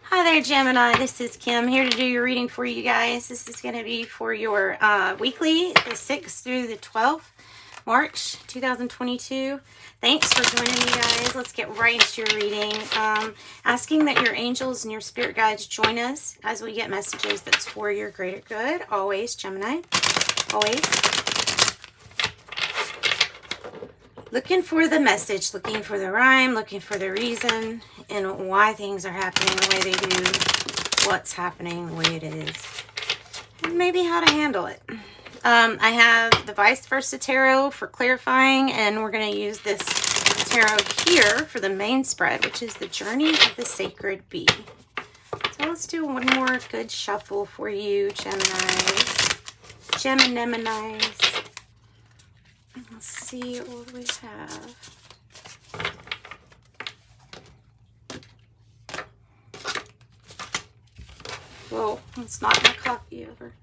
Hi there, Gemini. This is Kim here to do your reading for you guys. This is going to be for your weekly, the 6th through the 12th, March 2022. Thanks for joining me, guys. Let's get right into your reading. Asking that your angels and your spirit guides join us as we get messages that's for your greater good. Always, Gemini. Always. Looking for the message, looking for the rhyme, looking for the reason, and why things are happening the way they do, what's happening the way it is, and maybe how to handle it. I have the Vice Versa Tarot for clarifying, and we're going to use this tarot here for the main spread, which is the Journey of the Sacred Bee. So let's do one more good shuffle for you, Geminis. Gemini's. Let's see what we have. Whoa, let's knock my coffee over.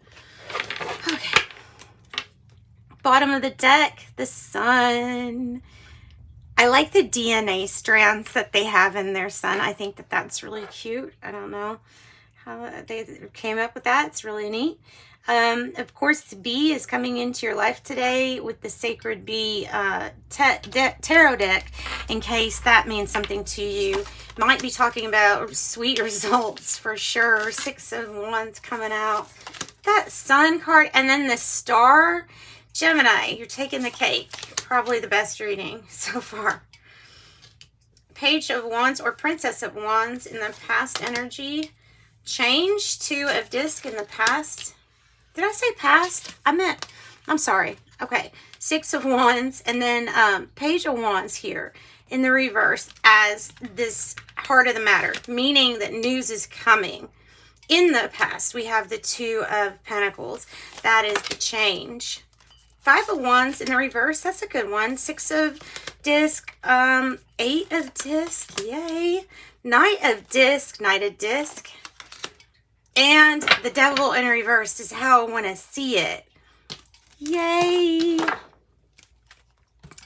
Okay. Bottom of the deck, the sun. I like the DNA strands that they have in their sun. I think that that's really cute. I don't know how they came up with that. It's really neat. Of course, the bee is coming into your life today with the Sacred Bee tarot deck, in case that means something to you. Might be talking about sweet results for sure. 6 of Wands coming out. That Sun card, and then the Star. Gemini, you're taking the cake. Probably the best reading so far. Page of Wands or Princess of Wands in the past energy. Change. 2 of Disc in the past. Did I say past? I'm sorry. Okay. 6 of Wands, and then Page of Wands here in the reverse as this heart of the matter, meaning that news is coming. In the past, we have the 2 of Pentacles. That is the change. 5 of Wands in the reverse. That's a good one. 6 of Disc. 8 of Disc. Yay. Knight of Disc. Knight of Disc. And the Devil in reverse is how I want to see it. Yay.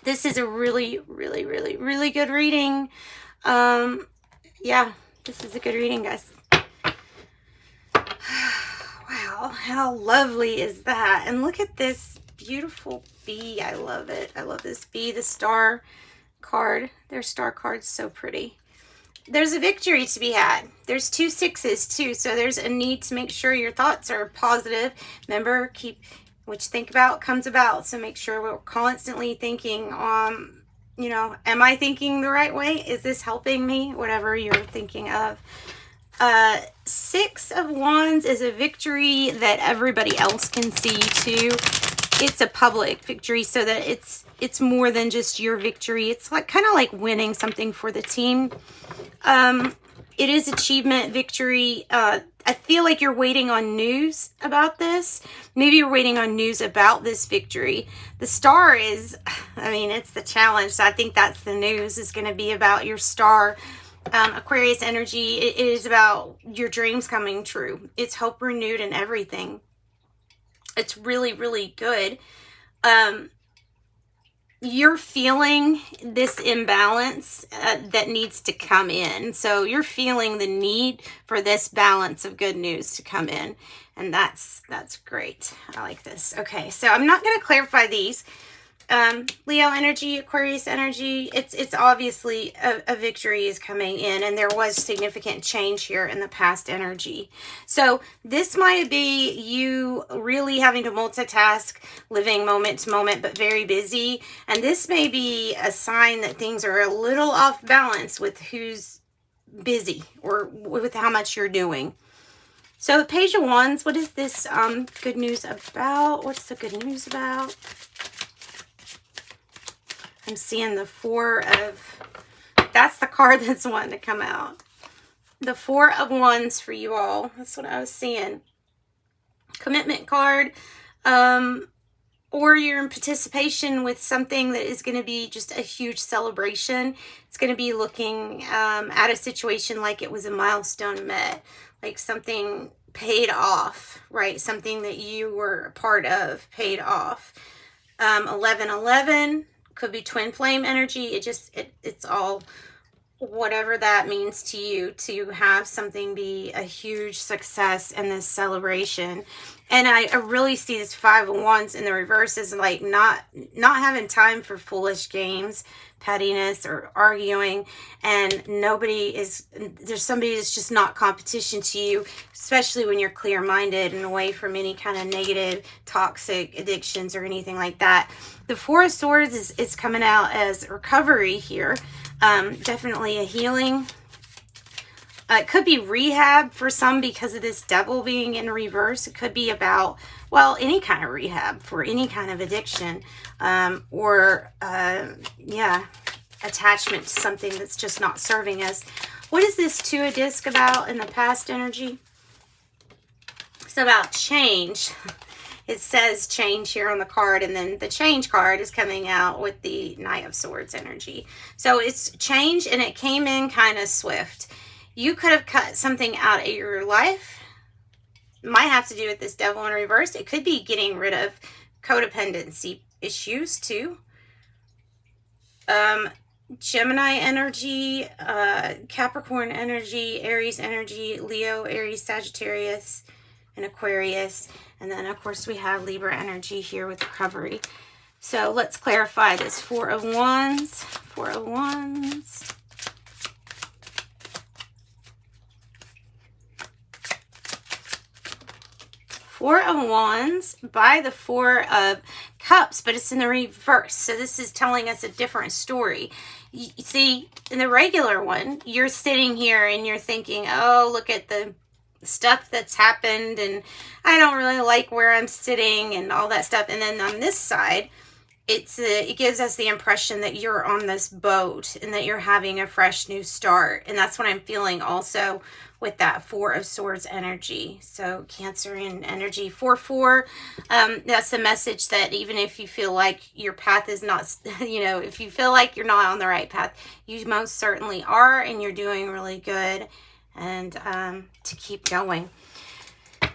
This is a really, really, really, really good reading. Yeah, this is a good reading, guys. Wow, how lovely is that? And look at this beautiful bee. I love it. I love this bee. The Star card. Their Star card's so pretty. There's a victory to be had. There's 2 6s too, so there's a need to make sure your thoughts are positive. Remember, what you think about comes about. So make sure we're constantly thinking, you know, am I thinking the right way? Is this helping me? Whatever you're thinking of. 6 of Wands is a victory that everybody else can see too. It's a public victory, so that it's more than just your victory. It's like kind of like winning something for the team. It is achievement, victory. I feel like you're waiting on news about this. Maybe you're waiting on news about this victory. The Star is, I mean, it's the challenge. So I think that's the news is going to be about your Star. Aquarius energy, it is about your dreams coming true. It's hope renewed and everything. It's really, really good. You're feeling this imbalance that needs to come in. So you're feeling the need for this balance of good news to come in. And that's great. I like this. Okay, so I'm not going to clarify these. Leo energy, Aquarius energy, it's obviously a victory is coming in, and there was significant change here in the past energy. So this might be you really having to multitask, living moment to moment, but very busy. And this may be a sign that things are a little off balance with who's busy or with how much you're doing. So Page of Wands, what is this good news about? What's the good news about? I'm seeing the 4 of, that's the card that's wanting to come out. The 4 of Wands for you all. That's what I was seeing. Commitment card. Or you're in participation with something that is going to be just a huge celebration. It's going to be looking at a situation like it was a milestone met. Like something paid off, right? Something that you were a part of paid off. 11-11. Could be twin flame energy. It's all whatever that means to you, to have something be a huge success in this celebration. And I really see this Five of Wands in the reverse as like not having time for foolish games, pettiness, or arguing. And there's somebody that's just not competition to you, especially when you're clear-minded and away from any kind of negative, toxic addictions or anything like that. The Four of Swords is coming out as recovery here. Definitely a healing. It could be rehab for some because of this devil being in reverse. It could be about, well, any kind of rehab for any kind of addiction, or attachment to something that's just not serving us. What is this Two of Disc about in the past energy? It's about change. It says change here on the card, and then the change card is coming out with the Knight of Swords energy. So it's change, and it came in kind of swift. You could have cut something out of your life. It might have to do with this devil in reverse. It could be getting rid of codependency issues too. Gemini energy, Capricorn energy, Aries energy, Leo, Aries, Sagittarius, and Aquarius. And then, of course, we have Libra energy here with recovery. So let's clarify this. Four of Wands. Four of Wands. Four of Wands by the Four of Cups, but it's in the reverse. So this is telling us a different story. You see, in the regular one, you're sitting here and you're thinking, oh, look at the stuff that's happened, and I don't really like where I'm sitting and all that stuff. And then on this side, it gives us the impression that you're on this boat and that you're having a fresh new start. And that's what I'm feeling also with that Four of Swords energy. So Cancerian energy, 4-4. That's the message that even if you feel like your path is not, if you feel like you're not on the right path, you most certainly are, and you're doing really good. And to keep going.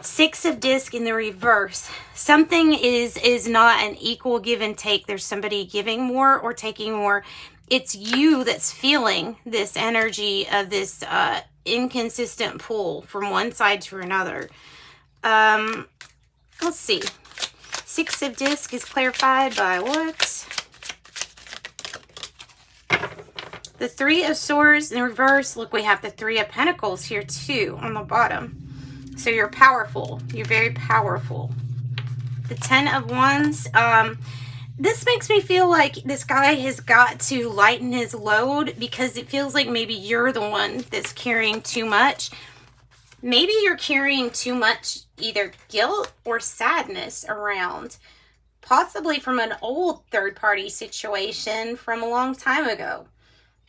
Six of Disc in the reverse. Something is not an equal give and take. There's somebody giving more or taking more. It's you that's feeling this energy of this inconsistent pull from one side to another. Let's see. Six of Disc is clarified by what? The Three of Swords in reverse. Look, we have the Three of Pentacles here too on the bottom. So you're powerful. You're very powerful. The Ten of Wands. This makes me feel like this guy has got to lighten his load, because it feels like maybe you're the one that's carrying too much. Maybe you're carrying too much either guilt or sadness around, possibly from an old third-party situation from a long time ago,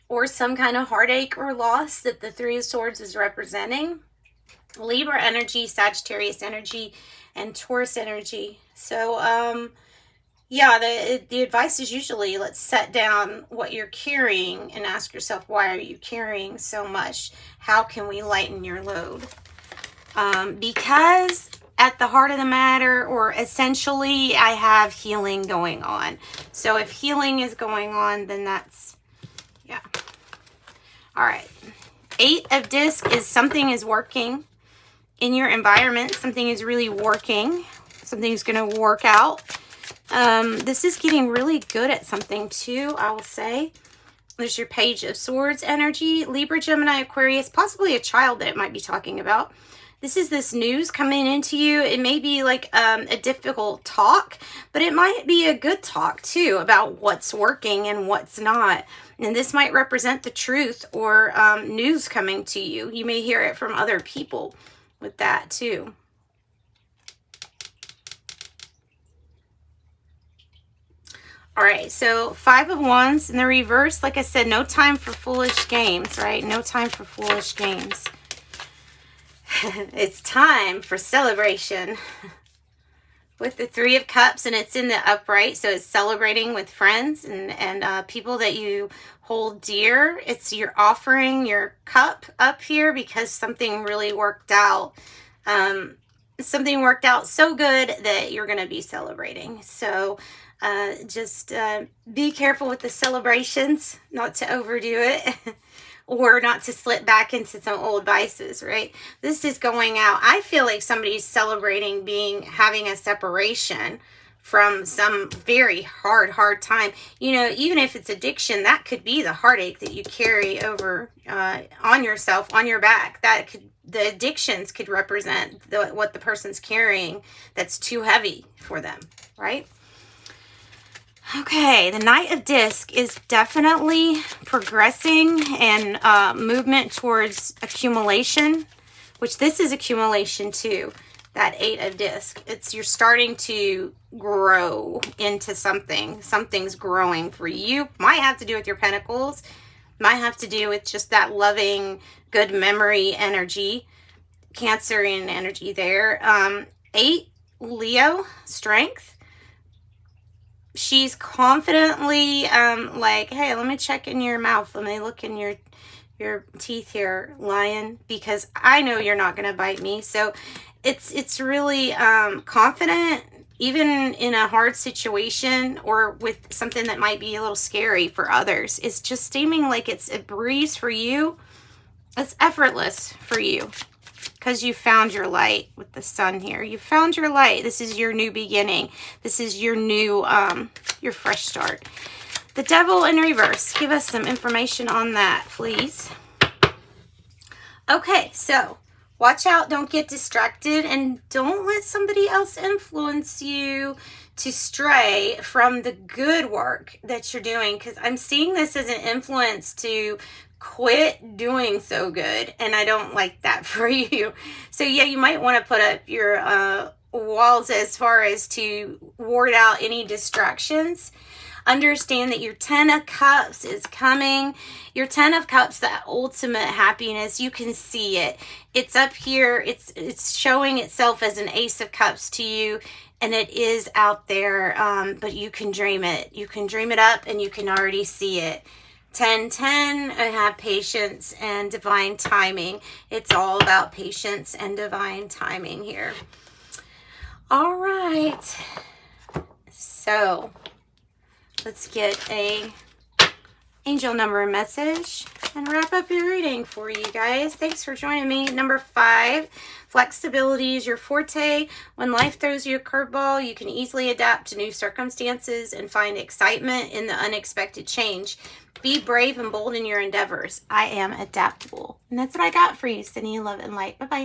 or some kind of heartache or loss that the Three of Swords is representing. Libra energy, Sagittarius energy, and Taurus energy. So, yeah, the advice is usually let's set down what you're carrying and ask yourself, why are you carrying so much? How can we lighten your load? Because at the heart of the matter, or essentially, I have healing going on. So if healing is going on, then that's, yeah. All right. Eight of Disc is something is working in your environment. Something is really working. Something's going to work out. This is getting really good at something too, I will say. There's your Page of Swords energy. Libra, Gemini, Aquarius, possibly a child that it might be talking about. This is this news coming into you. It may be like a difficult talk, but it might be a good talk too about what's working and what's not. And this might represent the truth or news coming to you. You may hear it from other people with that too. All right, so Five of Wands in the reverse. Like I said, no time for foolish games, right? No time for foolish games. It's time for celebration. With the Three of Cups, and it's in the upright, so it's celebrating with friends and people that you hold dear. You're offering your cup up here because something really worked out. Something worked out so good that you're going to be celebrating. So just be careful with the celebrations, not to overdo it. or not to slip back into some old vices, right? This is going out. I feel like somebody's celebrating having a separation from some very hard time. You know, even if it's addiction, that could be the heartache that you carry over on yourself, on your back. The addictions could represent what the person's carrying that's too heavy for them, right? Okay, the Knight of Disc is definitely progressing and movement towards accumulation, which this is accumulation too. That 8 of Disc. You're starting to grow into something. Something's growing for you. Might have to do with your Pentacles. Might have to do with just that loving, good memory energy. Cancerian energy there. 8, Leo, strength. She's confidently like, hey, let me check in your mouth. Let me look in your teeth here, Lion, because I know you're not going to bite me. So it's really confident, even in a hard situation or with something that might be a little scary for others. It's just seeming like it's a breeze for you. It's effortless for you because you found your light with the sun here. You found your light. This is your new beginning. This is your new, your fresh start. The Devil in reverse. Give us some information on that, please. Okay, so watch out, don't get distracted, and don't let somebody else influence you to stray from the good work that you're doing, because I'm seeing this as an influence to quit doing so good, and I don't like that for you. So yeah, you might want to put up your walls as far as to ward out any distractions. Understand that your 10 of Cups is coming. Your 10 of Cups, that ultimate happiness, you can see it. It's up here. It's showing itself as an Ace of Cups to you, and it is out there, but you can dream it. You can dream it up, and you can already see it. 10-10, I have patience and divine timing. It's all about patience and divine timing here. All right. So let's get a angel number and message and wrap up your reading for you guys. Thanks for joining me. Number 5, flexibility is your forte. When life throws you a curveball, you can easily adapt to new circumstances and find excitement in the unexpected change. Be brave and bold in your endeavors. I am adaptable. And that's what I got for you. Sending you love and light. Bye-bye.